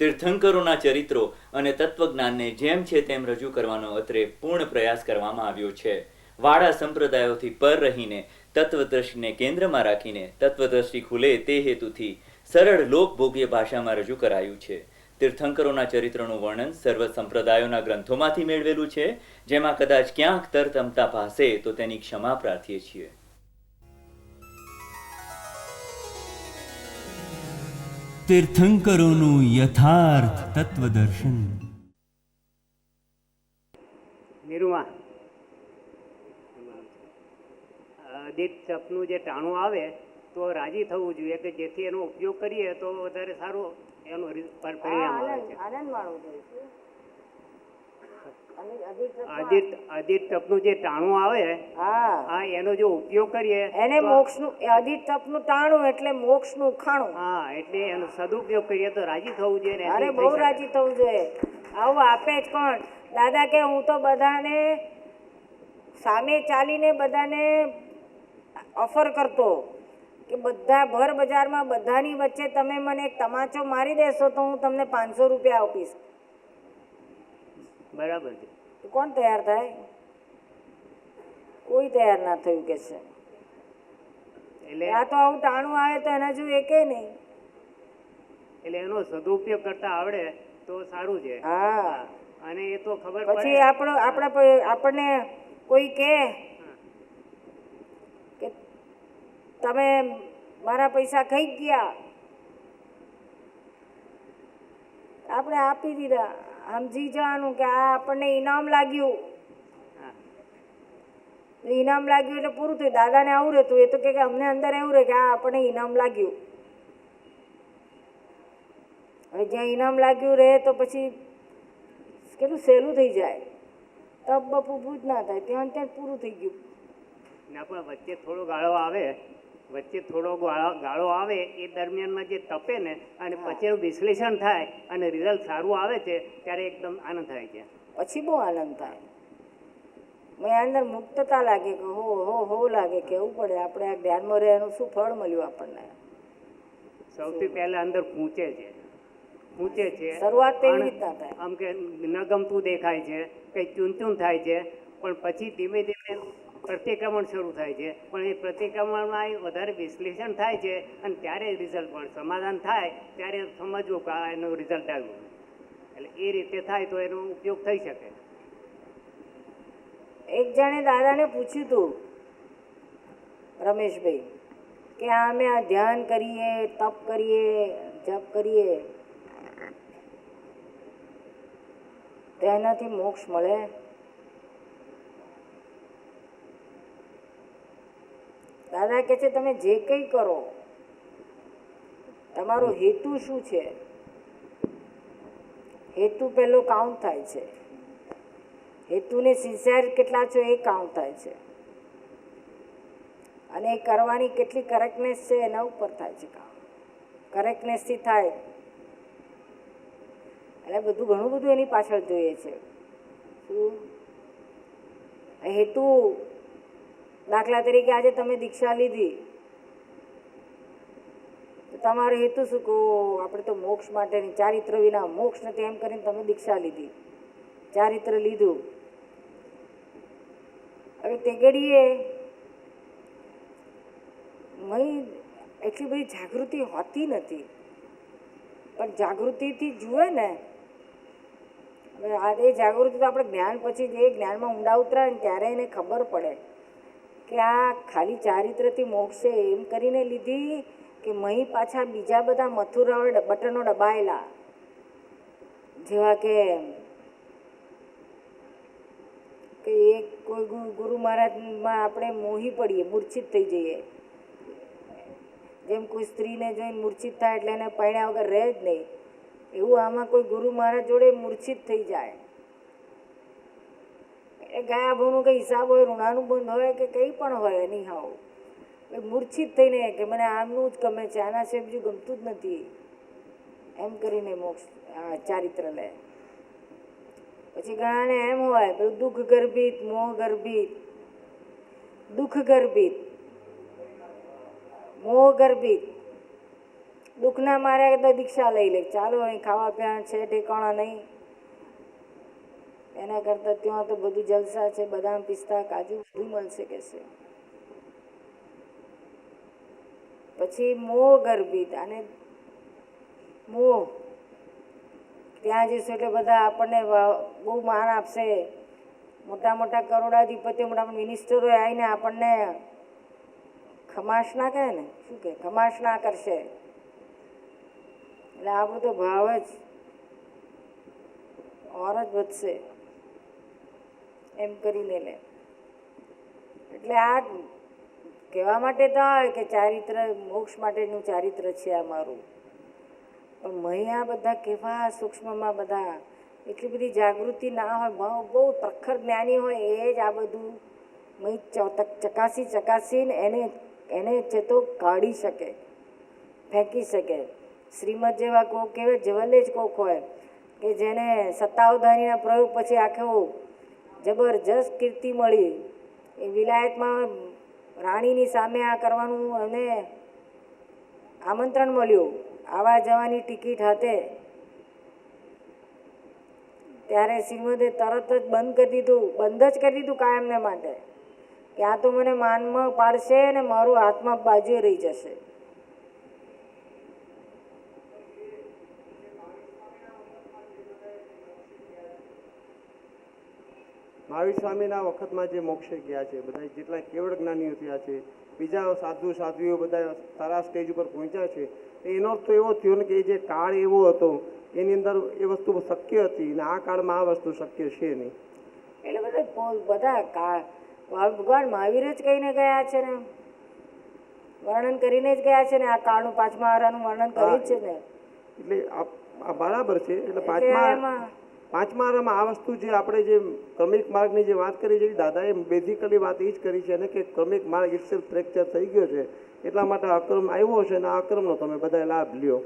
તીર્થંકરોના ચરિત્રો અને તત્વજ્ઞાનને જેમ છે તેમ રજૂ કરવાનો અત્રે પૂર્ણ પ્રયાસ કરવામાં આવ્યો છે. વાડા સંપ્રદાયોથી પર રહીને તત્વદ્રષ્ટિને કેન્દ્રમાં રાખીને તત્વદ્રષ્ટિ ખુલે તે હેતુથી સરળ લોકભોગ્ય ભાષામાં રજૂ કરાયું છે. તીર્થંકરોના ચરિત્રનું વર્ણન સર્વ સંપ્રદાયોના ગ્રંથોમાંથી મેળવેલું છે, જેમાં કદાચ ક્યાંક તરતમતા ભાસે તો તેની ક્ષમા પ્રાર્થીએ છીએ. તીર્થંકરોનું યથાર્થ તત્વદર્શન. નિરૂમા દીપ ચપનું જે ટાણું આવે તો રાજી થવું જોઈએ કે જેથી એનો ઉપયોગ કરીએ તો વધારે સારું એનું પરિણામ આવે છે. અદિત તપનું જે ટાણું આવે હા એનો જો ઉપયોગ કરીએ એને મોક્ષનું અદિત તપનું ટાણું એટલે મોક્ષનું ખાણું. હા એટલે એનો સદુપયોગ કરીએ તો રાજી થવું જોઈએ. અરે બહુ રાજી થવું જોઈએ. આવું આપે જ કોણ? દાદા કે હું તો બધાને સામે ચાલીને બધાને ઓફર કરતો કે બધા ભર બજારમાં બધાની વચ્ચે તમે મને એક તમાચો મારી દેશો તો હું તમને 500 રૂપિયા આપીશ. બરાબર છે. તો કોણ તૈયાર થાય? કોઈ તૈયાર ના થયું કે છે. એટલે આ તો આવું ટાણું આવે તો એના જેવું એકે નહીં. એટલે એનો સદુપયોગ કરતા આવડે તો સારું છે. હા અને એ તો ખબર પછી આપણને કોઈ કે તમે મારા પૈસા ખાઈ ગયા, આપણે આપી દીધા. સમજી જવાનું કે આ આપણને ઇનામ લાગ્યું. ઇનામ લાગ્યું એટલે પૂરું થયું. દાદાને આવું રહેતું, એ તો કે અમને અંદર એવું રહે કે આ આપણને ઇનામ લાગ્યું. હવે જ્યાં ઇનામ લાગ્યું રહે તો પછી કેટલું સહેલું થઈ જાય. તપ બપ ઊભું જ ના થાય, ત્યાં ત્યાં પૂરું થઈ ગયું. ના પણ વચ્ચે થોડો ગાળો આવે એ દરમિયાનમાં જે તપે ને અને પછી એનું વિશ્લેષણ થાય અને રિઝલ્ટ સારું આવે છે ત્યારે એકદમ આનંદ થાય છે. પછી બહુ આનંદ થાય. મેં અંદર મુક્તતા લાગે કે હો લાગે કેવું પડે આપણે આ ધ્યાનમાં રહે એનું શું ફળ મળ્યું આપણને. સૌથી પહેલા અંદર પૂછે છે શરૂઆત એવી રીતના થાય. આમ કે ન ગમતું દેખાય છે, કંઈ ચૂન થાય છે, પણ પછી ધીમે ધીમે પ્રતિક્રમણ શરૂ થાય છે. પણ એ પ્રતિક્રમણમાં વધારે વિશ્લેષણ થાય છે અને ત્યારે રિઝલ્ટ પણ સમાધાન થાય ત્યારે સમજવું કે એનું રિઝલ્ટ આવ્યું. એટલે એ રીતે થાય તો એનો ઉપયોગ થઈ શકે. એક જણે દાદાને પૂછ્યું હતું, રમેશભાઈ, કે અમે આ ધ્યાન કરીએ, તપ કરીએ, જપ કરીએ તો એનાથી મોક્ષ મળે? દાદા કહે છે તમે જે કંઈ કરો તમારો હેતુ શું છે? હેતુ પહેલો કાઉન્ટ થાય છે. હેતુને સિન્સિયર કેટલા છો એ કાઉન્ટ થાય છે. અને એ કરવાની કેટલી કરેક્ટનેસ છે એના ઉપર થાય છે કામ. કરેક્ટનેસથી થાય એટલે ઘણું બધું એની પાછળ જોઈએ છે. શું હેતુ? દાખલા તરીકે આજે તમે દીક્ષા લીધી તો તમારો હેતુ શું કહો? આપણે તો મોક્ષ માટેની, ચારિત્ર વિના મોક્ષ નથી એમ કરીને તમે દીક્ષા લીધી, ચારિત્ર લીધું. હવે તે ઘડીએ એટલી બધી જાગૃતિ હોતી નથી, પણ જાગૃતિથી જુએ ને. હવે આ એ જાગૃતિ તો આપણે જ્ઞાન પછી જે જ્ઞાનમાં ઊંડા ઉતરાય ને ત્યારે એને ખબર પડે કે આ ખાલી ચારિત્રથી મોક્ષ છે એમ કરીને લીધી કે મહી પાછા બીજા બધા મથુરા બટનો દબાયેલા, જેવા કે એક કોઈ ગુરુ મહારાજમાં આપણે મોહી પડીએ, મૂર્છિત થઈ જઈએ. જેમ કોઈ સ્ત્રીને જોઈને મૂર્છિત થાય એટલે એને પરણ્યા વગર રહે જ નહીં, એવું આમાં કોઈ ગુરુ મહારાજ જોડે મૂર્છિત થઈ જાય. એ ગયા ભાવનું કંઈ હિસાબ હોય, ઋણાનું બંધ હોય કે કંઈ પણ હોય, એની હાવ મૂર્છિત થઈને કે મને આમનું જ ગમે છે, આના છે બીજું ગમતું જ નથી એમ કરીને મોક્ષ ચારિત્ર લે. પછી ઘણાને એમ હોય પેલું દુઃખ ગર્ભિત, મોહ ગર્ભિત, દુઃખ ગર્ભિત, મોહ ગર્ભિત, દુઃખના માર્યા તો દીક્ષા લઈ લે, ચાલો અહીં ખાવા પીવા છે ઠેકાણા નહીં, એના કરતાં ત્યાં તો બધું જલસા છે, બદામ પિસ્તા કાજુ બધું મળશે કે છે. પછી મોહ ગર્ભિત અને મોહ, ત્યાં જઈશું એટલે બધા આપણને બહુ માન આપશે, મોટા મોટા કરોડાધિપતિઓ મોટા મોટા મિનિસ્ટરો આવીને આપણને ખમાશ ના કહે ને, શું કહે, ખમાશ ના કરશે. એટલે આપણો તો ભાવ જ ઓર જ વધશે એમ કરીને લે. એટલે આ કહેવા માટે તો આવે કે ચારિત્ર મોક્ષ માટેનું ચારિત્ર છે આ મારું, પણ મહી બધા કેવા સૂક્ષ્મમાં બધા એટલી બધી જાગૃતિ ના હોય, બહુ પ્રખર જ્ઞાની હોય એ જ આ બધું મહી ચકાસીને એને છે તો કાઢી શકે, ફેંકી શકે. શ્રીમદ જેવા કોક કહેવાય જવલ્લે જ કોક હોય કે જેને સત્તાવધાનીના પ્રયોગ પછી આખું જબરજસ્ત કીર્તિ મળી, એ વિલાયતમાં રાણીની સામે આ કરવાનું એને આમંત્રણ મળ્યું, આવવા જવાની ટિકિટ hatte, ત્યારે શ્રીમદે તરત જ બંધ કરી દીધું કાયમને માટે કે આ તો મને માનમાં પાડશે ને મારું હાથમાં બાજુએ રહી જશે. મહાવીર સ્વામીના વખતમાં જે મોક્ષે ગયા છે બધા જેટલા કેવળ જ્ઞાનીઓ થયા છે, બીજા સાધુઓ બધા સારા સ્ટેજ ઉપર પહોંચ્યા છે, એનો અર્થ તો એવો થયો ને કે જે કાળ એવો હતો એની અંદર એ વસ્તુ શક્ય હતી ને આ કાળમાં આ વસ્તુ શક્ય છે નહીં. એટલે બધા ભગવાન મહાવીર જ કહીને ગયા છે ને, વર્ણન કરીને જ ગયા છે ને, આ કાળનું પાંચમા આરાનું વર્ણન કર્યું જ છે ને. એટલે આ બરાબર છે. એટલે પાંચમા આરામાં આ વસ્તુ જે આપણે જે ક્રમિક માર્ગની જે વાત કરી છે, દાદાએ બેઝિકલી વાત એ જ કરી છે ને કે ક્રમિક માર્ગ ઇટસેલ્ફ ફ્રેક્ચર થઈ ગયો છે, એટલા માટે અક્રમ આવ્યો છે ને આ અક્રમનો તમે બધા લાભ લ્યો.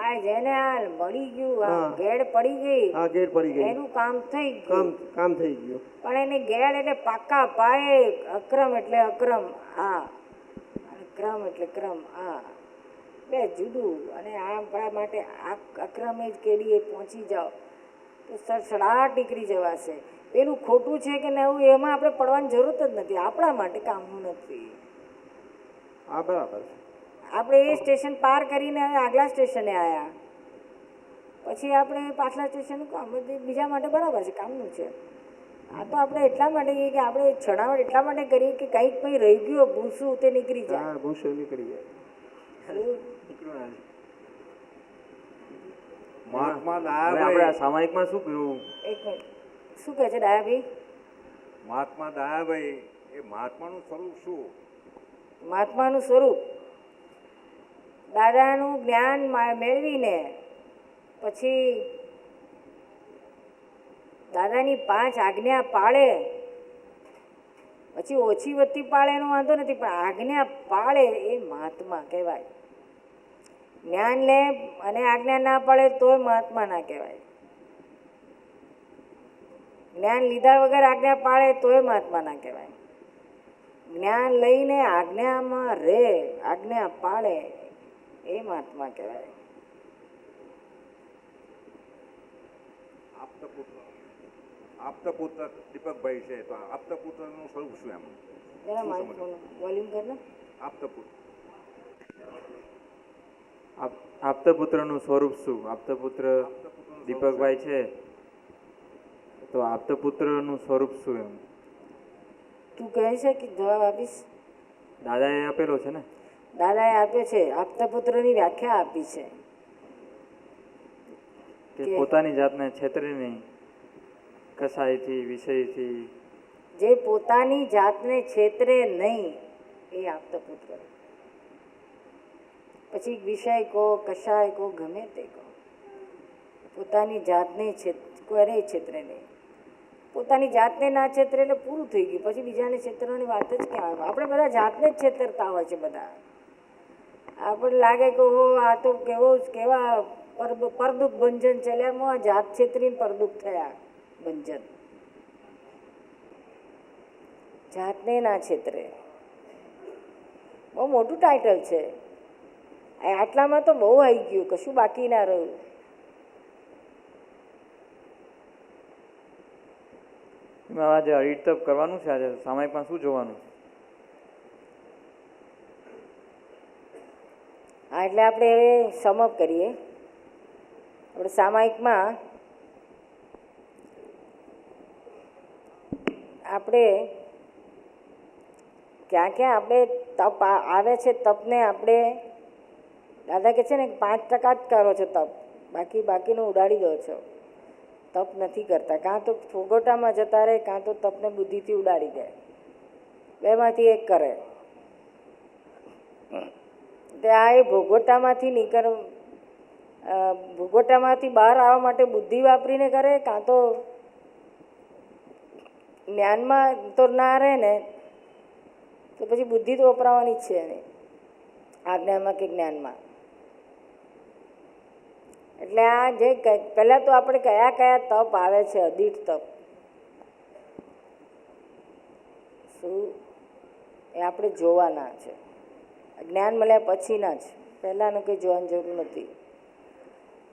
આ જેને આ મળી ગયું, ગેડ પડી ગઈ, હા ગેડ પડી ગઈ, એનું કામ થઈ ગયું, કામ થઈ ગયું. પણ એની ગેડ એટલે પાકા પાયે અક્રમ એટલે અક્રમ આ, અને ક્રમ એટલે ક્રમ આ, બે જુદું. અને આ આપણા માટે આ અક્રમે જ કેડીએ પહોંચી જાઓ તો સડસડાટ નીકળી જવાશે. પેલું ખોટું છે કે નવું એમાં આપણે પડવાની જરૂરત જ નથી, આપણા માટે કામનું નથી. હા બરાબર છે. આપણે એ સ્ટેશન પાર કરીને આગલા સ્ટેશને આવ્યા, પછી આપણે પાછલા સ્ટેશન બીજા માટે બરાબર છે, કામનું છે. આ તો આપણે એટલા માટે કહીએ કે આપણે છણાવટ એટલા માટે કરીએ કે કંઈક કંઈ રહી ગયો ભૂસું તે નીકળી જાય. હા ભૂસું નીકળી જાય. મહાત્મા દયાભાઈ સામાયિકમાં શું કહ્યું? એક મિનિટ, શું કહે છે ડાયાભાઈ? મહાત્મા દયાભાઈ એ મહાત્માનું સ્વરૂપ શું? મહાત્માનું સ્વરૂપ દાદાનું જ્ઞાન મેળવીને પછી દાદાની 5 આજ્ઞા પાળે, પછી ઓછી વધતી પાળે એનો વાંધો નથી, પણ આજ્ઞા પાળે એ મહાત્મા કહેવાય. જ્ઞાન લે અને આજ્ઞા ના પાડે તોય મહાત્મા ના કહેવાય. જ્ઞાન લીધા વગર આજ્ઞા પાળે તોય મહાત્મા ના કહેવાય. જ્ઞાન લઈને આજ્ઞામાં રહે, આજ્ઞા પાળે એ મહાત્મા કહેવાય. આપતા પુત્ર દીપકભાઈ છે, તો આપતા પુત્રનું સ્વરૂપ શું? એમ જરા વોલ્યુમ કર ને. આપતા પુત્ર આપતા પુત્રનું સ્વરૂપ શું? આપતા પુત્ર દીપકભાઈ છે, તો આપતા પુત્રનું સ્વરૂપ શું? એમ તું કહે છે કે જવાબ આપીશ? દાદાએ આપેલો છે ને. દાદાએ આપ્યો છે, આપતા પુત્રની વ્યાખ્યા આપી છે કે પોતાની જાતને છેતરે નહીં, કસાયથી વિષયથી. જે પોતાની જાતને છેતરે નહીં એ આપતા પુત્ર. પછી વિષય કહો, કશાય કહો, ગમે તે કહો, પોતાની જાતને ક્યારેય છેતરે નહીં. પોતાની જાતને ના છેતરે એટલે પૂરું થઈ ગયું, પછી બીજાને છેતરવાની વાત જ ક્યાં આવે? આપણે બધા જાતને જ છેતરતા હોય છે બધા. આપણે લાગે કે હો આ તો કેવા પરદુખ ભંજન ચાલ્યા, જાત છેતરીને પરદુખ થયા ભંજન. જાતને ના છેતરે બહુ મોટું ટાઇટલ છે. આટલામાં તો બહુ આવી ગયું, કશું બાકી ના રહ્યું. એમાં આજે હરિતપ કરવાનું છે, આજે સામાયિકમાં શું જોવાનું? હા, એટલે આપણે હવે સમઅપ કરીએ. આપણે સામાયિકમાં આપણે ક્યાં ક્યાં આપણે તપ આવે છે, તપને આપણે દાદા કહે છે ને 5% જ કરો છો તપ, બાકીનું ઉડાડી દો છો. તપ નથી કરતા, કાં તો ફોગોટામાં જતા રહે, કાં તો તપને બુદ્ધિથી ઉડાડી દે. બેમાંથી એક કરે. તે આ એ ભોગોટામાંથી બહાર આવવા માટે બુદ્ધિ વાપરીને કરે, કાં તો જ્ઞાનમાં તો ના રહે ને, તો પછી બુદ્ધિ તો વપરાવાની જ છે નહીં, આજ્ઞામાં કે જ્ઞાનમાં. એટલે આ જે પહેલાં તો આપણે કયા કયા તપ આવે છે, અદિઠ તપ શું એ આપણે જોવાના છે. જ્ઞાન મળ્યા પછીના જ, પહેલાંનું કંઈ જોવાની જરૂર નથી.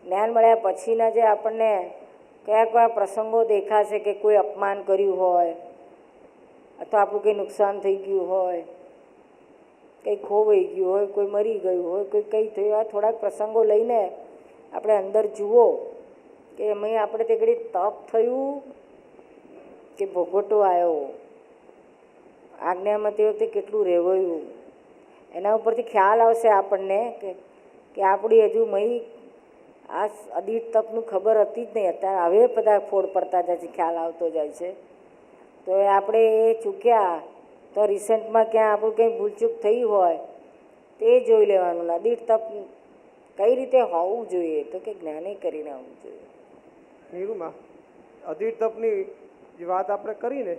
જ્ઞાન મળ્યા પછીના જે આપણને કયા કયા પ્રસંગો દેખાશે કે કોઈ અપમાન કર્યું હોય, અથવા આપણું કંઈ નુકસાન થઈ ગયું હોય, કંઈ ખોવાઈ ગયું હોય, કોઈ મરી ગયું હોય, કોઈ કંઈ થયું હોય, થોડાક પ્રસંગો લઈને આપણે અંદર જુઓ કે એમાં આપણે તે ઘડી તપ થયું કે ભોગવટો આવ્યો, આજ્ઞામાં તે વખતે કેટલું રહેવાયું, એના ઉપરથી ખ્યાલ આવશે આપણને કે આપણી હજુ મહી આ અદિઠ તપનું ખબર હતી જ નહીં, અત્યારે હવે બધા ફોડ પડતા જાય છે, ખ્યાલ આવતો જાય છે. તો એ આપણે એ ચૂક્યા તો રિસેન્ટમાં ક્યાં આપણું કંઈ ભૂલચૂક થઈ હોય તે જોઈ લેવાનું. અદિઠ તપ કઈ રીતે હોવું જોઈએ, તો કે જ્ઞાને કરીને હોવું જોઈએ. નીરુમાં અદિઠ તપની જે વાત આપણે કરીને,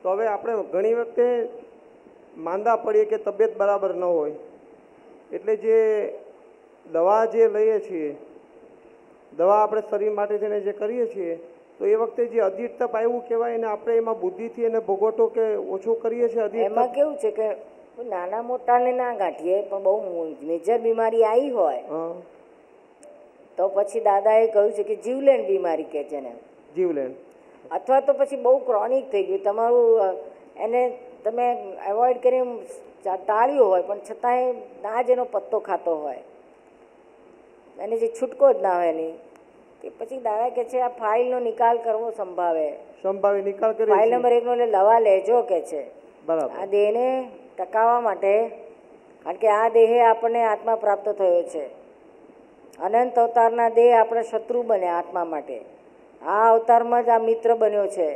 તો હવે આપણે ઘણી વખતે માંદા પડીએ કે તબિયત બરાબર ન હોય, એટલે જે દવા જે લઈએ છીએ, દવા આપણે શરીર માટે થઈને જે કરીએ છીએ, તો એ વખતે જે અદિઠ તપ આવ્યું કહેવાય, અને આપણે એમાં બુદ્ધિથી એને ભોગવટો કે ઓછો કરીએ છીએ. એમાં કેવું છે કે નાના મોટાને ના ગાંઠીએ, પણ બહુ મેજર બીમારી આવી હોય તો પછી દાદાએ કહ્યું છે કે જીવલેણ બીમારી કહે છે ને, જીવલેણ, અથવા તો પછી બહુ ક્રોનિક થઈ ગયું તમારું, એને તમે એવોઇડ કરી ટાળ્યું હોય પણ છતાંય ના જ એનો પત્તો ખાતો હોય, એને જે છૂટકો જ ના હોય એની, કે પછી દાદા કહે છે આ ફાઇલનો નિકાલ કરવો સંભાવે નિકાલ કરી ફાઇલ નંબર 1 નો એટલે દવા લેજો કે છે. બરાબર. આ દેહને ટકાવવા માટે, કારણ કે આ દેહે આપણને આત્મા પ્રાપ્ત થયો છે. અનંત અવતારના દેહ આપણે શત્રુ બન્યા આત્મા માટે, આ અવતારમાં જ આ મિત્ર બન્યો છે.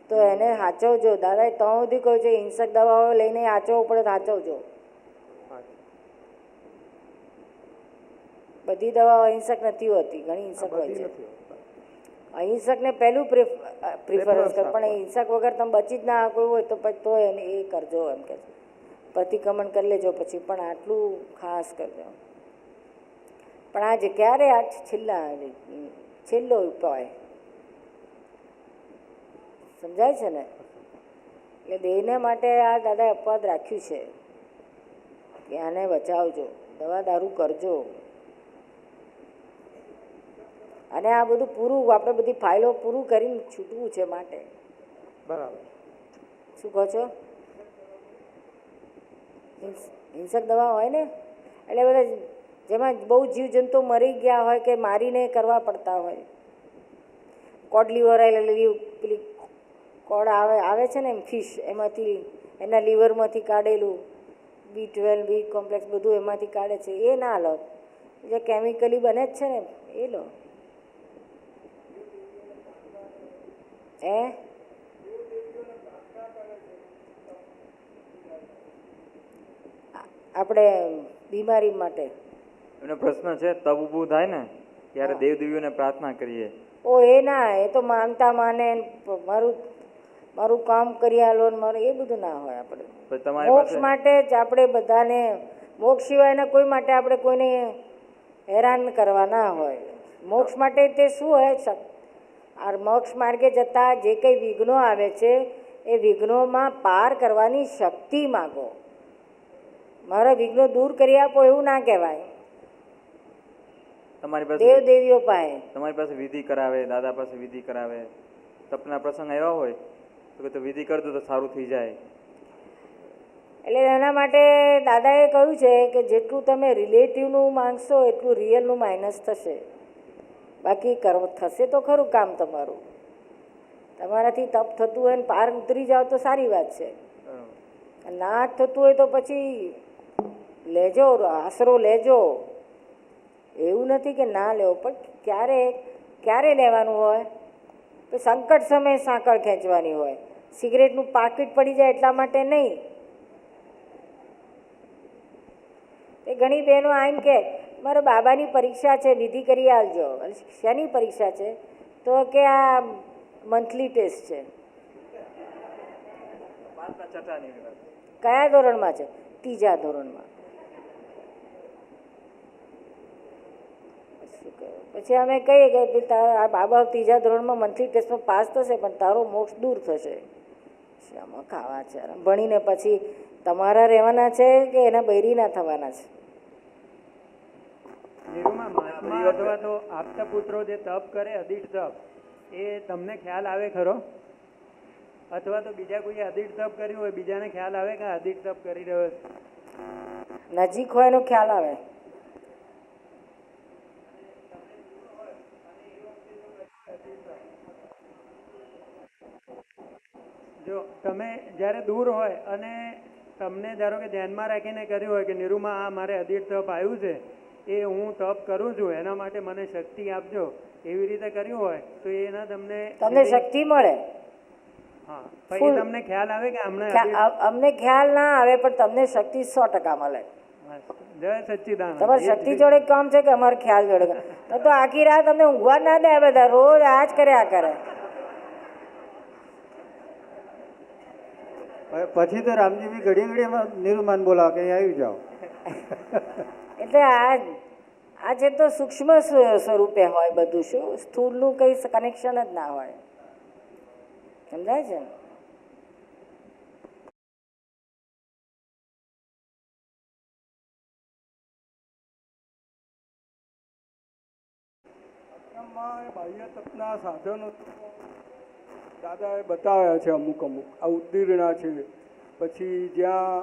તો એને સાચવજો. દાદાએ તો સુધી કહ્યું છે હિંસક દવાઓ લઈને સાચવવું પડે તો સાચવજો. બધી દવાઓ અહિંસક નથી હોતી, ઘણી હિંસક હોય છે. અહિંસકને પહેલું પ્રિફરન્સ કર, પણ હિંસક વગર તમે બચી જ ના કોઈ હોય તો પછી તો એને એ કરજો, એમ કે પ્રતિક્રમણ કરી લેજો પછી, પણ આટલું ખાસ કરજો. પણ આજે ક્યારે આ છેલ્લો ઉપાય સમજાય છે ને, એટલે દેહને માટે આ દાદાએ અપવાદ રાખ્યું છે કે આને બચાવજો, દવા દારૂ કરજો. અને આ બધું પૂરું, આપણે બધી ફાઇલો પૂરું કરીને છૂટવું છે માટે. બરાબર. શું કહો છો? હિંસક દવા હોય ને, એટલે બધા જેમાં બહુ જીવજંતુ મરી ગયા હોય કે મારીને કરવા પડતા હોય, કોડ લીવર પેલી કોડ આવે છે ને ફિશ, એમાંથી એના લીવરમાંથી કાઢેલું B12 B કોમ્પ્લેક્સ બધું એમાંથી કાઢે છે, એ ના લો. જે કેમિકલી બને જ છે ને એ લો. આપણે બીમારી માટે એનો પ્રશ્ન છે, તપ ઊભું થાય ને ત્યારે દેવદેવીઓને પ્રાર્થના કરીએ. ઓ એ ના, એ તો માનતા માને મારું કામ કરી આલો ને મારું એ બધું ના હોય. આપણે મોક્ષ માટે જ આપણે બધાને, મોક્ષ સિવાયના કોઈ માટે આપણે કોઈને હેરાન કરવા ના હોય. મોક્ષ માટે તે શું હોય, આ મોક્ષ માર્ગે જતાં જે કંઈ વિઘ્નો આવે છે એ વિઘ્નોમાં પાર કરવાની શક્તિ માગો. મારા વિઘ્નો દૂર કરી આપો એવું ના કહેવાય. તમારી દેવ પાસે દેવીઓ પાસે તમારી પાસે વિધિ કરાવે, દાદા પાસે વિધિ કરાવે, તપના પ્રસંગ આવ્યા હોય તો કે તો વિધિ કરજો તો સારું થઈ જાય. એટલે એના માટે દાદાએ કહ્યું છે કે જેટલું તમે રિલેટિવનું માંગશો એટલું રિયલનું માઇનસ થશે. બાકી થશે તો ખરું કામ તમારું. તમારાથી તપ થતું હોય ને પાર ઉતરી જાઓ તો સારી વાત છે. ના જ થતું હોય તો પછી લેજો, આશરો લેજો. એવું નથી કે ના લેવો, પણ ક્યારે લેવાનું હોય તો સંકટ સમયે સાંકળ ખેંચવાની હોય. સિગરેટનું પાકીટ પડી જાય એટલા માટે નહીં. એ ઘણી બહેનો આવીને કે મારા બાબાની પરીક્ષા છે, વિધિ કરી આવજો. શેની પરીક્ષા છે? તો કે આ મંથલી ટેસ્ટ છે. કયા ધોરણમાં છે? 3જા ધોરણમાં. પછી અમે કહીએ કે તારા બાબા 3જા ધોરણમાં મંથલી ટેસ્ટમાં પાસ થશે પણ તારો મોક્ષ દૂર થશે. શામાં ખાવા છે? ભણીને પછી તમારા રહેવાના છે કે એના બૈરીના થવાના છે? નિરૂમાં મહાત્મા અથવા તો આપતા પુત્રો જે તપ કરે, અદિઠ તપ, એ તમને ખ્યાલ આવે ખરો? અથવા તો બીજા કોઈ અદિઠ તપ કર્યું હોય, બીજાને ખ્યાલ આવે કે અદિઠ તપ કરી રહ્યો છે? નજીક હોય એનો ખ્યાલ આવે. જો તમે જ્યારે દૂર હોય અને તમને ધારો કે ધ્યાનમાં રાખીને કર્યું હોય કે નિરૂમાં આ મારે અદિઠ તપ આવ્યું છે, એ હું તપ કરું છું, એના માટે મને શક્તિ આપજો, એવી રીતે કર્યું હોય તો એના તમને શક્તિ મળે. હા, પછી તમને ખ્યાલ આવે કે હમણાં અમને ખ્યાલ ના આવે પણ તમને શક્તિ 100% મળે. જય સચ્ચિદાનંદ. તમારી શક્તિ જોડે કામ છે કે અમારે ખ્યાલ જોડે? તો આખી રાત અમને ઊંઘવા ના દે. બધા રોજ આ જ કર્યા કરે. પછી તો રામજી ઘડી ઘડીમાં નિરૂમાન બોલાવે કે અહીં આવી જાઓ. એટલે આ જે તો સૂક્ષ્મ સ્વરૂપે હોય બધું. શું સ્થૂળનું કંઈ કનેક્શન જ ના હોય. સમજાય છે ને? બાહ્ય તપના સાધનો દાદાએ બતાવ્યા છે. અમુક આ ઉદ્દીરણા છે, પછી જ્યાં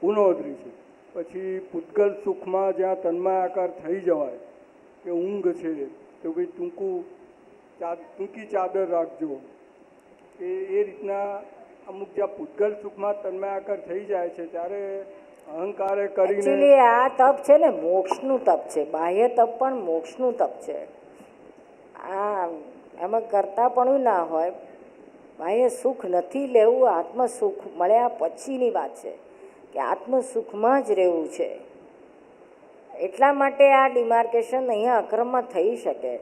ઉણોદરી છે, પછી પૂતગલ સુખમાં જ્યાં તન્માયાકાર થઈ જવાય કે ઊંઘ છે તો ભાઈ ટૂંકી ચાદર રાખજો. એ રીતના અમુક જ્યાં પૂતગલ સુખમાં તન્માયાકાર થઈ જાય છે ત્યારે અહંકારે કરીને આ તપ છે ને મોક્ષનું તપ છે. બાહ્ય તપ પણ મોક્ષનું તપ છે. આ એમાં કરતા પણ ના હોય. બાહ્ય સુખ નથી લેવું, આત્મ સુખ મળ્યા પછીની વાત છે કે આત્મ સુખમાં જ રહેવું છે. એટલા માટે આ ડિમાર્કેશન અહીંયા અક્રમમાં થઈ શકે.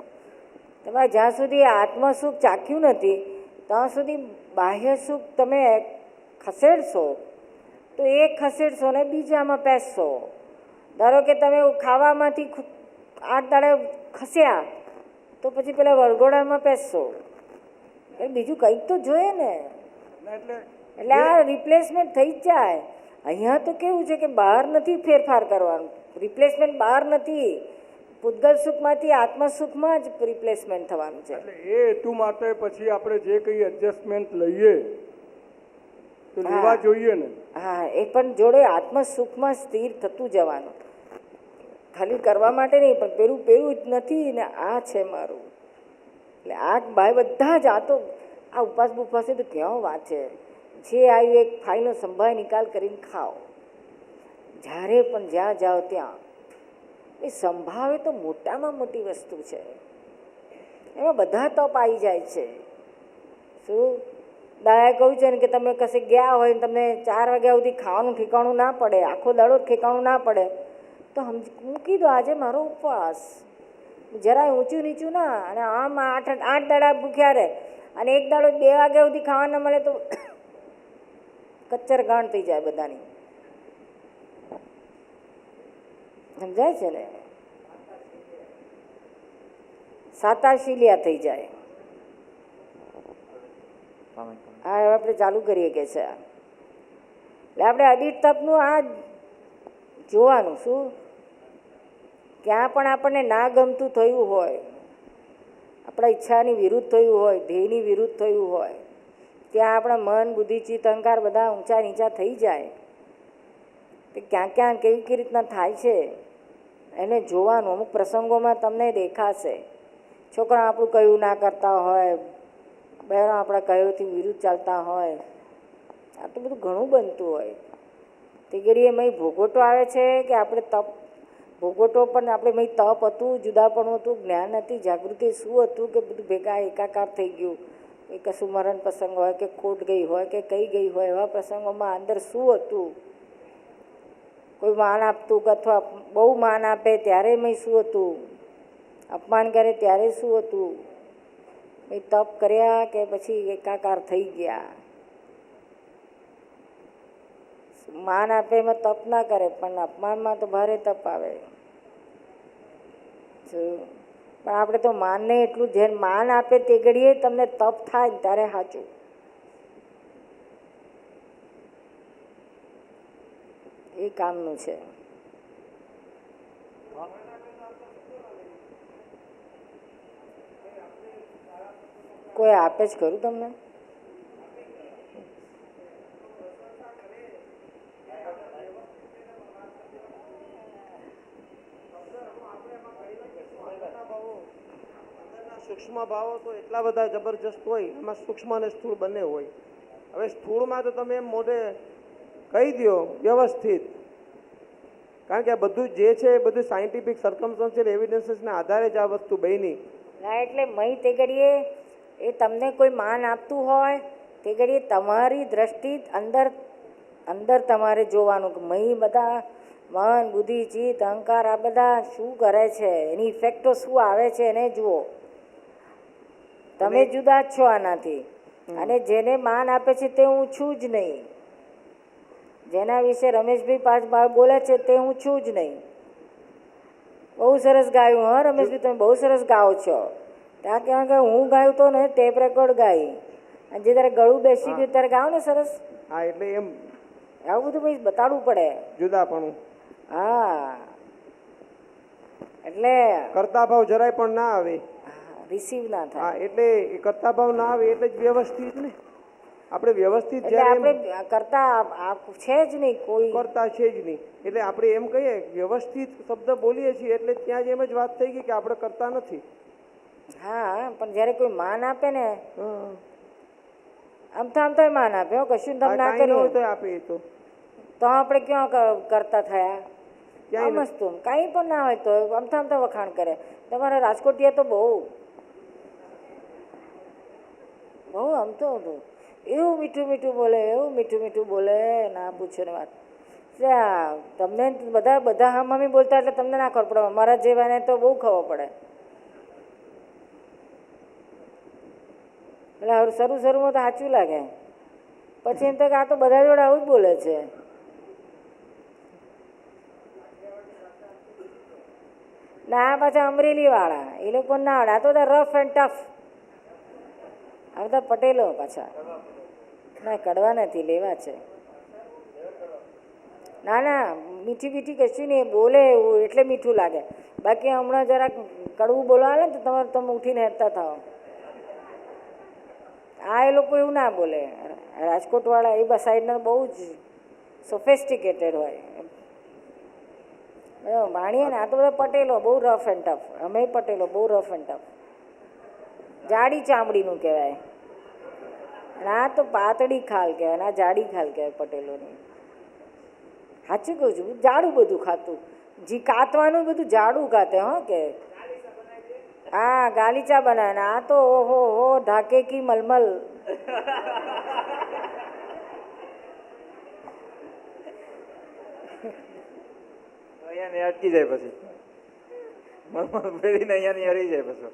તમારે જ્યાં સુધી આત્મ સુખ ચાખ્યું નથી ત્યાં સુધી બાહ્ય સુખ તમે ખસેડશો તો એ ખસેડશો ને બીજામાં પેસશો. ધારો કે તમે ખાવામાંથી 8 દાડા ખસ્યા તો પછી પેલા વરઘોડામાં પેસશો. બીજું કંઈક તો જોઈએ ને. એટલે આ રિપ્લેસમેન્ટ થઈ જ જાય. અહીંયા તો કેવું છે કે બહાર નથી ફેરફાર કરવાનું. રિપ્લેસમેન્ટ બહાર નથી. પૂતગલ સુખમાંથી આત્મ સુખમાં જ રિપ્લેસમેન્ટ થવાનું છે. એટલે એ હેતુ માટે પછી આપણે જે કંઈ એડજસ્ટમેન્ટ લઈએ તો લેવા જોઈએ ને. હા, એ પણ જોડે આત્મ સુખમાં સ્થિર થતું જવાનું. ખાલી કરવા માટે નહીં પણ પેલું જ નથી ને આ છે મારું. એટલે આ ભાઈ બધા જ આ તો આ ઉપવાસ બુપવાસે તો ક્યાં વાત છે. જે આવ્યું એક ખાઈનો સંભાળ નિકાલ કરીને ખાઓ. જ્યારે પણ જ્યાં જાઓ ત્યાં એ સંભાવે તો મોટામાં મોટી વસ્તુ છે. એમાં બધા તપ આવી જાય છે. શું દાદાએ કહ્યું છે ને કે તમે કશે ગયા હોય ને તમને 4 વાગ્યા સુધી ખાવાનું ઠેકાણું ના પડે, આખો દાડો ઠેકાણું ના પડે તો મૂકી દો આજે મારો ઉપવાસ. જરાય ઊંચું નીચું ના. અને આમ 8 દાડા ભૂખ્યા રહે અને એક દાડો 2 વાગ્યા સુધી ખાવા ના મળે તો કચ્ચર ગાંઠ થઈ જાય બધાની. સમજાય છે ને? સાતાશીલિયા થઈ જાય. હા, હવે આપણે ચાલુ કરીએ કે છે. એટલે આપણે અદિઠ તપનું આ જોવાનું શું ક્યાં પણ આપણને ના ગમતું થયું હોય, આપણા ઈચ્છાની વિરુદ્ધ થયું હોય, ધ્યેયની વિરુદ્ધ થયું હોય, ત્યાં આપણા મન બુદ્ધિ ચિત્ત અહંકાર બધા ઊંચા નીચા થઈ જાય. તે ક્યાં ક્યાં કેવી કેવી રીતના થાય છે એને જોવાનું. અમુક પ્રસંગોમાં તમને દેખાશે છોકરા આપણું કહ્યું ના કરતા હોય, બહેનો આપણા કહ્યુંથી વિરુદ્ધ ચાલતા હોય, આ તો બધું ઘણું બનતું હોય. તે ઘડીએ મય ભોગવટો આવે છે કે આપણે તપ ભોગવટો પણ આપણે મય તપ હતું, જુદાપણું હતું, જ્ઞાન હતી, જાગૃતિ શું હતું કે બધું ભેગા એકાકાર થઈ ગયું. એ કશું મરણ પ્રસંગ હોય કે ખોટ ગઈ હોય કે કઈ ગઈ હોય, એવા પ્રસંગોમાં અંદર શું હતું, કોઈ માન આપતું અથવા બહુ માન આપે ત્યારે મય શું હતું, અપમાન કરે ત્યારે શું હતું, એ તપ કર્યા કે પછી એકાકાર થઈ ગયા. માન આપે એમાં તપ ના કરે પણ અપમાનમાં તો ભારે તપ આવે. પણ આપણે તો માનને એટલું જેને માન આપે તે ઘડીએ તમને તપ થાય ત્યારે સાચું. એ કામનું છે. કોઈ આપે જ ખરું તમને? સૂક્ષ્મ ભાવો તો એટલા બધા જબરજસ્ત હોય, એમાં સૂક્ષ્મ અને સ્થૂળ બંને હોય. હવે સ્થૂળમાં તો તમે એમ મોઢે કહી દો વ્યવસ્થિત, કારણ કે આ બધું જે છે એ બધું સાયન્ટિફિક સર્કમસ્ટન્શિયલ એવિડન્સીસના આધારે જ આ વસ્તુ બની. ના એટલે મય તે ઘડીએ એ તમને કોઈ માન આપતું હોય તે ઘડીએ તમારી દ્રષ્ટિ અંદર અંદર તમારે જોવાનું કે મય બધા મન બુદ્ધિ ચિત્ત અહંકાર આ બધા શું કરે છે, એની ઇફેક્ટો શું આવે છે એને જુઓ. તમે જુદા જ છો આનાથી. અને જેને માન આપે છે તે હું છું જ નહીં, જેના વિશે રમેશભાઈ પાંચ બોલે છે તે હું છું જ નહીં. બહુ સરસ ગાયું હા રમેશભાઈ, તમે બહુ સરસ ગાઓ છો. ત્યાં કહેવાય કે હું ગાયું તો ને ટેપ રેકોર્ડ ગાઈ, અને જે તારે ગળું બેસી ગયું ત્યારે ગાઓ ને સરસ. હા એટલે એમ આવું બધું ભાઈ બતાડવું પડે. જુદાપણું. હા એટલે કરતા ભાવ જરાય પણ ના આવે, રિસીવ ના થાય. હા એટલે એ કરતા ભાવ ના આવે એટલે જ વ્યવસ્થિત ને. આપણે વ્યવસ્થિત એટલે આપણે કરતા છે જ નહીં, કોઈ કરતા છે જ નહીં. એટલે આપણે એમ કહીએ વ્યવસ્થિત શબ્દ બોલીએ છીએ એટલે ત્યાં જ એમ જ વાત થઈ ગઈ કે આપણે કરતા નથી. હા પણ જ્યારે કોઈ માન આપે ને આમ તો માન આપે હો, કશું તમે ના કર્યું તો આપે તો આપણે ક્યાં કરતા થયા. મસ્ત કાંઈ પણ ના હોય તો આમ તો વખાણ કરે. તમારા રાજકોટિયા તો બહુ આમ તો એવું મીઠું મીઠું બોલે, એવું મીઠું મીઠું બોલે ના પૂછો ને વાત. તમને બધા હા મમ્મી બોલતા એટલે તમને ના ખબર પડે, મારા જેવાને તો બહુ ખબર પડે. એટલે શરૂમાં તો સાચું લાગે, પછી એમ તો આ તો બધા જોડે આવું જ બોલે છે. ના પાછા અમરેલી વાળા એ લોકો ના આવડે, આ તો બધા રફ એન્ડ ટફ. આ બધા પટેલો પાછા ના કડવા નથી, લેવા છે. ના મીઠી મીઠી કશું નહીં બોલે એવું એટલે મીઠું લાગે. બાકી હમણાં જરાક કડવું બોલવા આવે ને તો તમે ઉઠીને હેરતા થાવ. આ એ લોકો એવું ના બોલે. રાજકોટવાળા એ સાઈડના બહુ જ સોફેસ્ટિકેટેડ હોય. માણીએ ને આ તો બધા પટેલો બહુ રફ એન્ડ ટફ. અમે પટેલો બહુ રફ એન્ડ ટફ, જાડી ચામડીનું કહેવાય. અને આ તો પાતળી ખાલ કહેવાય, આ જાડી ખાલ કહેવાય પટેલોની. સાચું કહું છું, જાડું બધું ખાતું, કાતવાનું બધું જાડું ખાતે. હો કે હા ગાલીચા બનાવે ને આ તો ઓહો હો ઢાકે કી મલમલ. અહીંયા અટકી જાય પછી ફેરીને અહીંયા હરી જાય પછી.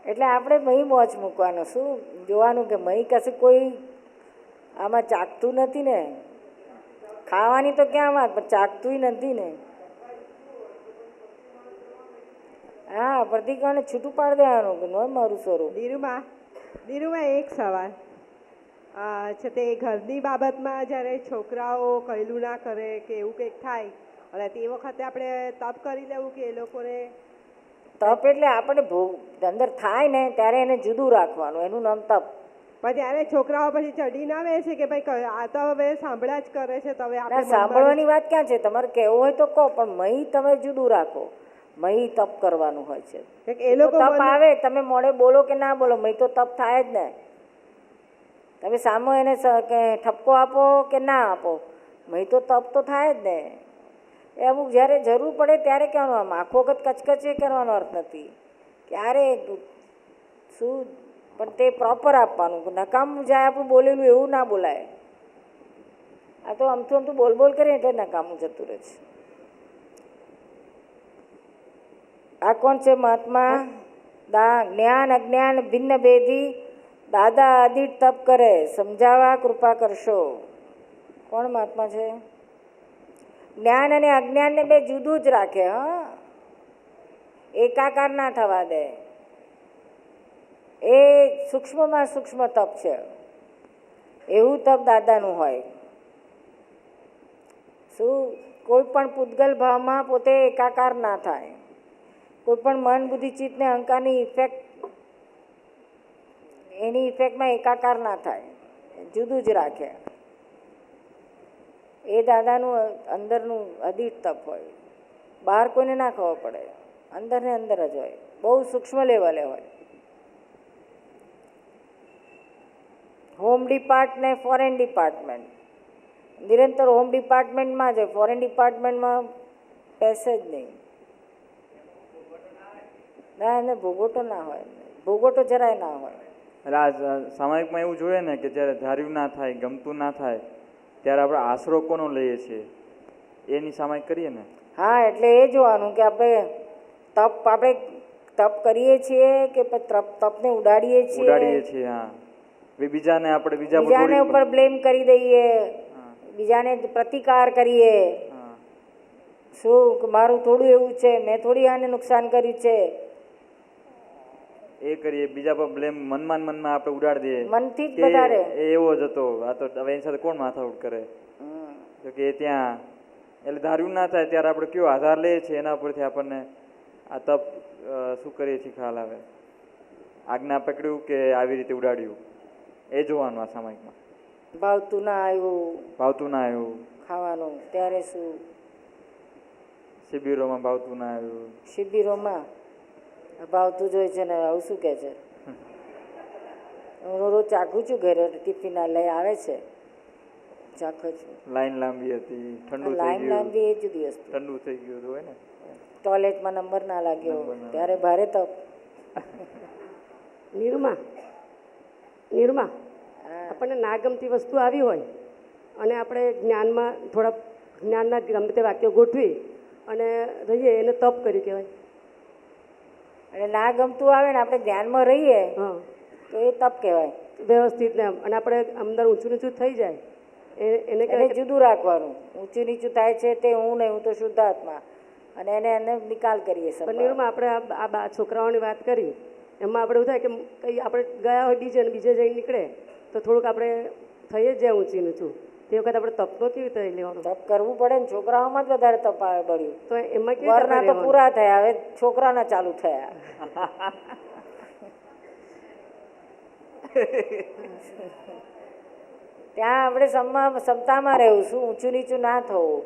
એટલે આપણે મહી મોજ મૂકવાનો, શું જોવાનું કે મહી કશું કોઈ આમાં ચાખતું નથી ને. ખાવાની તો ક્યાં વાત, પણ ચાખતું નથી ને. હા પ્રતિકાને છૂટું પાડી દેવાનું કે ન મારું સ્વરૂપ. ધીરુમાં એક સવાલ, છે તે ઘરની બાબતમાં જ્યારે છોકરાઓ કહેલું ના કરે કે એવું કંઈક થાય અને તે વખતે આપણે તપ કરી લેવું કે એ લોકોને તપ એટલે આપણે અંદર થાય ને ત્યારે એને જુદું રાખવાનું, એનું નામ તપ. પણ ત્યારે છોકરાઓ પછી ચડી ના આવે છે કે ભાઈ આ તો હવે સાંભળ્યા જ કરે છે તો હવે ના, આપણે સાંભળવાની વાત ક્યાં છે, તમારે કહેવું હોય તો કહો, પણ મહી તમે જુદું રાખો. મહી તપ કરવાનું હોય છે. એ લોકો તપ આવે, તમે મોડે બોલો કે ના બોલો, મહી તો તપ થાય જ ને. તમે સામો એને ઠપકો આપો કે ના આપો, મહી તો તપ તો થાય જ ને. એ અમુક જ્યારે જરૂર પડે ત્યારે કહેવાનું, આમ આખો વખત કચકચે કરવાનો અર્થ નથી. ક્યારે શું, પણ તે પ્રોપર આપવાનું, નકામું જાય આપણું બોલેલું એવું ના બોલાય. આ તો અમથું બોલ બોલ કરીએ એટલે નકામું જતું રહે છે. આ કોણ છે મહાત્મા? જ્ઞાન અજ્ઞાન ભિન્ન ભેદી દાદા અદિત તપ કરે, સમજાવવા કૃપા કરશો. કોણ મહાત્મા છે? જ્ઞાન અને અજ્ઞાનને બે જુદું જ રાખે. હા, એકાકાર ના થવા દે. એ સૂક્ષ્મમાં સૂક્ષ્મ તપ છે. એવું તપ દાદાનું હોય. શું કોઈ પણ પૂતગલ ભાવમાં પોતે એકાકાર ના થાય. કોઈ પણ મન બુદ્ધિ ચિત્ત ને અહંકારની ઇફેક્ટ, એની ઇફેક્ટમાં એકાકાર ના થાય, જુદું જ રાખે. એ દાદાનું અંદરનું અદિત તપ હોય. બહાર કોઈને ના ખબર પડે, અંદર ને અંદર જ હોય, બહુ સૂક્ષ્મ લેવલે હોય. હોમ ડિપાર્ટ ને ફોરેન ડિપાર્ટમેન્ટ, નિરંતર હોમ ડિપાર્ટમેન્ટમાં જ હોય, ફોરેન ડિપાર્ટમેન્ટમાં પેસે જ નહીં. ના, એને ભોગવટો ના હોય, ભોગવટો જરાય ના હોય. એટલે આ સામાયિકમાં એવું જોઈએ ને કે જ્યારે ધાર્યું ના થાય, ગમતું ના થાય, ત્યારે આપણે આશરો કોનો લઈએ છીએ એની સામાયિક કરીએ ને. હા, એટલે એ જોવાનું કે આપણે તપ કરીએ છીએ કે તપને ઉડાડીએ છીએ. હા, બીજાને આપણે બીજાને ઉપર બ્લેમ કરી દઈએ, બીજાને પ્રતિકાર કરીએ. શું મારું થોડું એવું છે, મેં થોડી આને નુકસાન કર્યું છે, એ કરીએ. બીજા પર બ્લેમ મનમાં આપણે ઉડાડી દઈએ, મનથી જ વધારે. એવો જ હતો, આ તો હવે એની સાથે કોણ માથાકૂટ કરે? તો કે ત્યાં એટલે ધાર્યું ના થાય ત્યારે આપણે કયો આધાર લઈએ છીએ, એના ઉપરથી આપણને આ તપ શું કરીએ છીએ ખ્યાલ આવે. આજ્ઞા પકડ્યું કે આવી રીતે ઉડાડ્યું, એ જોવાનું આ સામાયિકમાં. ભાવતું ના આવ્યું ખાવાનું, ત્યારે શું? શિબિરોમાં ભાવતું ના આવ્યું. શિબિરોમાં ભાવતું જ હોય છે ને, આવું શું કહે છે? હું રોજ ચાખું છું, ઘરે ટિફિન લઈ આવે છે, ચાખું છું. લાઈન લાંબી હતી, ઠંડુ લાઈન લાંબી એ જુદી વસ્તુ. ઠંડુ થઈ ગયું હોય ને, ટોયલેટમાં નંબર ના લાગ્યો ત્યારે ભારે તપ. નિર્મા આપણને ના ગમતી વસ્તુ આવી હોય અને આપણે જ્ઞાનમાં થોડા જ્ઞાનના ગમતે વાક્યો ગોઠવી અને રહીએ, એને તપ કર્યું કહેવાય. અને ના ગમતું આવે ને આપણે ધ્યાનમાં રહીએ તો એ તપ કહેવાય. વ્યવસ્થિત ને અને આપણે અંદર ઊંચું નીચું થઈ જાય એને જુદું રાખવાનું. ઊંચું નીચું થાય છે તે હું નહીં, હું તો શુદ્ધ આત્મા, અને એને નિકાલ કરીએ. નિર્મા આપણે આ છોકરાઓની વાત કરી, એમાં આપણે એવું થાય કે કંઈ આપણે ગયા હોય બીજે ને બીજે જઈને નીકળે તો થોડુંક આપણે થઈ જ જાય ઊંચી નીચું. તે વખત આપણે તપનો કેવી રીતે લેવાનું? તપ કરવું પડે ને. છોકરાઓમાં જ વધારે તપ આવે બળ્યું. તો એમાં કેવી વરના તો પૂરા થયા, હવે છોકરાના ચાલુ થયા. ત્યાં આપણે ક્ષમતામાં રહેવું, શું ઊંચું નીચું ના થવું.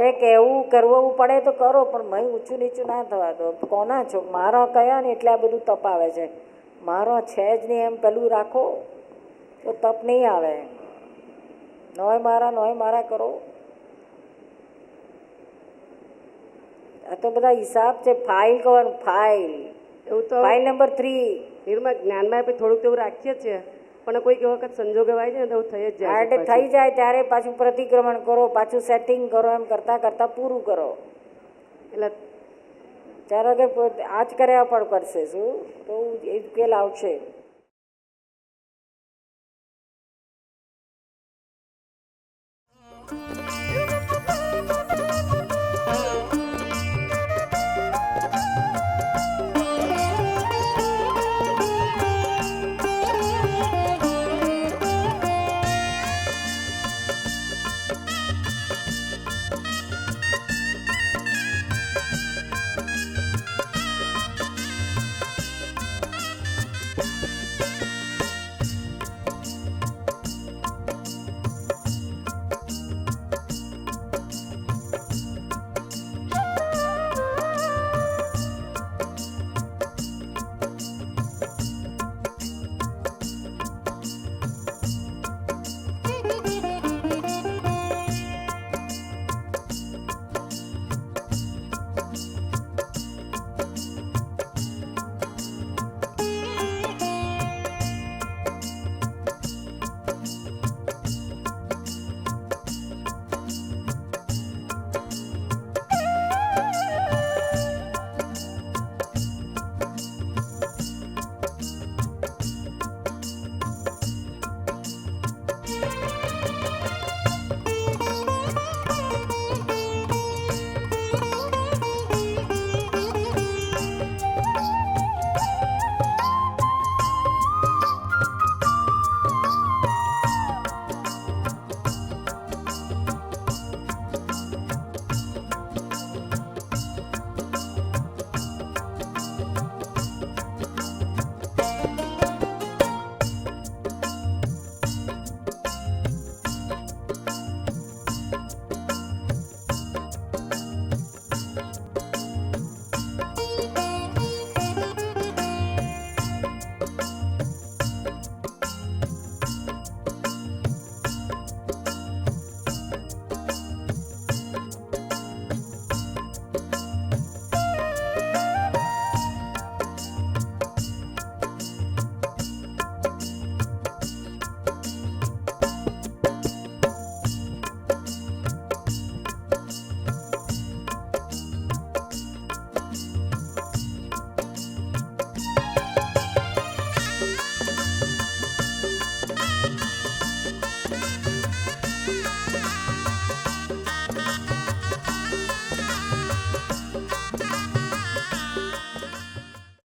એ કહેવું કરવું પડે તો કરો, પણ મય ઊંચું નીચું ના થવા દો. કોના છો? મારો કયા ને એટલે આ બધું તપ આવે છે. મારો છે જ નહીં એમ પેલું રાખો તો તપ નહીં આવે. નોય મારા કરો. આ તો બધા હિસાબ છે. ફાઇલ કરવાનું, ફાઇલ. એવું તો ફાઇલ નંબર 3. નિર્મા જ્ઞાનમાં આપણે થોડુંક એવું રાખીએ છીએ, પણ કોઈક વખત સંજોગ આવે છે ને તો થઈ જ જાય. એટલે થઈ જાય ત્યારે પાછું પ્રતિક્રમણ કરો, પાછું સેટિંગ કરો, એમ કરતાં પૂરું કરો. એટલે ત્યારે આગળ આ જ કર્યા પણ પડશે. શું તો એ ઉકેલ આવશે.